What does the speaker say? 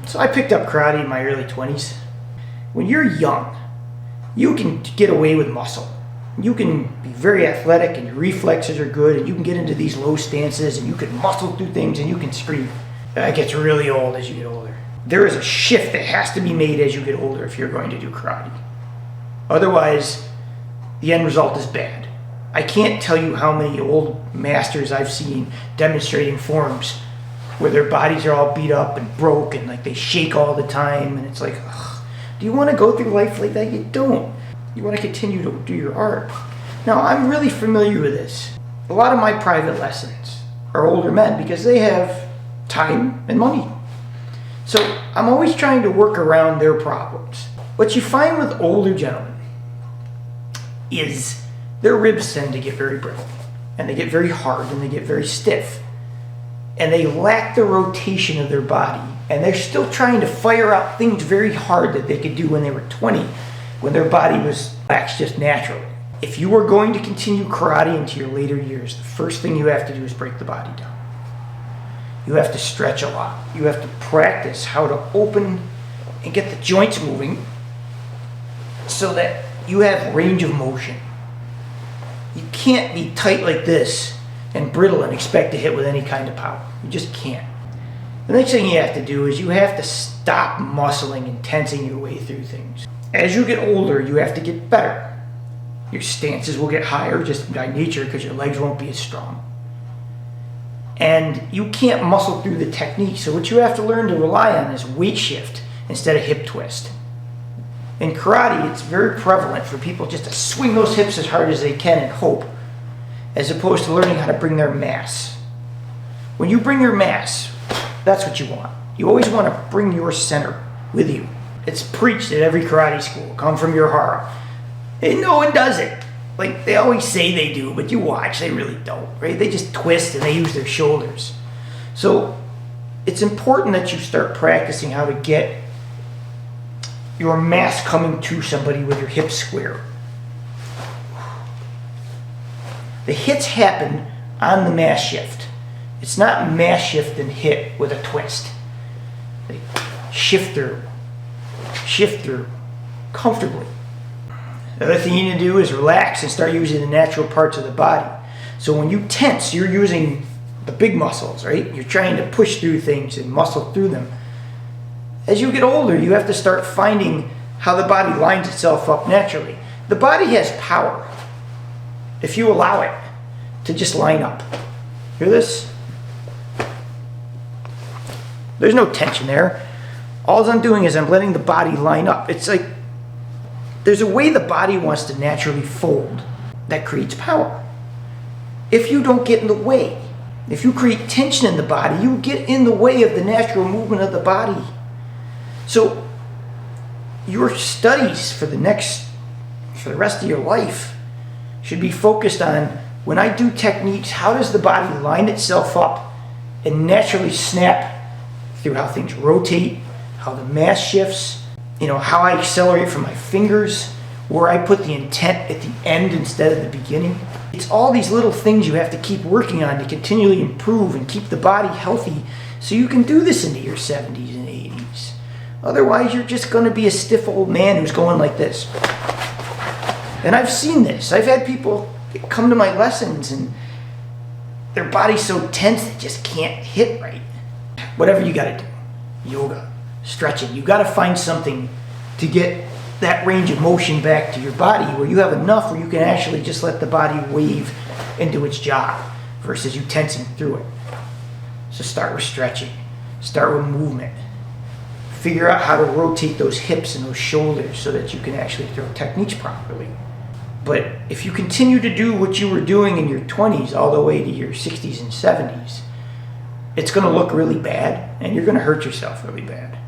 So I picked up karate in my early 20s. When you're young, you can get away with muscle. You can be very athletic and your reflexes are good and you can get into these low stances and you can muscle through things and you can scream. That gets really old as you get older. There is a shift that has to be made as you get older if you're going to do karate. Otherwise, the end result is bad. I can't tell you how many old masters I've seen demonstrating forms where their bodies are all beat up and broke and like they shake all the time, and it's like, ugh, do you want to go through life like that? You don't. You want to continue to do your art. Now, I'm really familiar with this. A lot of my private lessons are older men because they have time and money. So I'm always trying to work around their problems. What you find with older gentlemen is their ribs tend to get very brittle and they get very hard and they get very stiff and they lack the rotation of their body and they're still trying to fire out things very hard that they could do when they were 20 when their body was lax just naturally. If you are going to continue karate into your later years, the first thing you have to do is break the body down. You have to stretch a lot. You have to practice how to open and get the joints moving so that you have range of motion. You can't be tight like this and brittle and expect to hit with any kind of power. You just can't. The next thing you have to do is you have to stop muscling and tensing your way through things. As you get older, you have to get better. Your stances will get higher just by nature because your legs won't be as strong. And you can't muscle through the technique, so what you have to learn to rely on is weight shift instead of hip twist. In karate, it's very prevalent for people just to swing those hips as hard as they can and hope, as opposed to learning how to bring their mass. When you bring your mass, that's what you want. You always want to bring your center with you. It's preached at every karate school. Come from your heart. And no one does it. Like they always say they do, but you watch, they really don't, right? They just twist and they use their shoulders. So it's important that you start practicing how to get your mass coming to somebody with your hips square. The hits happen on the mass shift. It's not mass shift and hit with a twist. They shift their comfortably. The other thing you need to do is relax and start using the natural parts of the body. So when you tense, you're using the big muscles, right? You're trying to push through things and muscle through them. As you get older, you have to start finding how the body lines itself up naturally. The body has power if you allow it to just line up. Hear this? There's no tension there. All I'm doing is I'm letting the body line up. It's like there's a way the body wants to naturally fold that creates power. If you don't get in the way, if you create tension in the body, you get in the way of the natural movement of the body. So your studies for the rest of your life should be focused on, when I do techniques, how does the body line itself up and naturally snap through how things rotate, how the mass shifts, how I accelerate from my fingers, where I put the intent at the end instead of the beginning. It's all these little things you have to keep working on to continually improve and keep the body healthy so you can do this into your 70s and 80s. Otherwise, you're just going to be a stiff old man who's going like this. And I've seen this. I've had people come to my lessons and their body's so tense they just can't hit right. Whatever you got to do, yoga, stretching, you got to find something to get that range of motion back to your body where you have enough where you can actually just let the body wave and do its job versus you tensing through it. So start with stretching, start with movement. Figure out how to rotate those hips and those shoulders so that you can actually throw techniques properly. But if you continue to do what you were doing in your 20s all the way to your 60s and 70s, it's going to look really bad and you're going to hurt yourself really bad.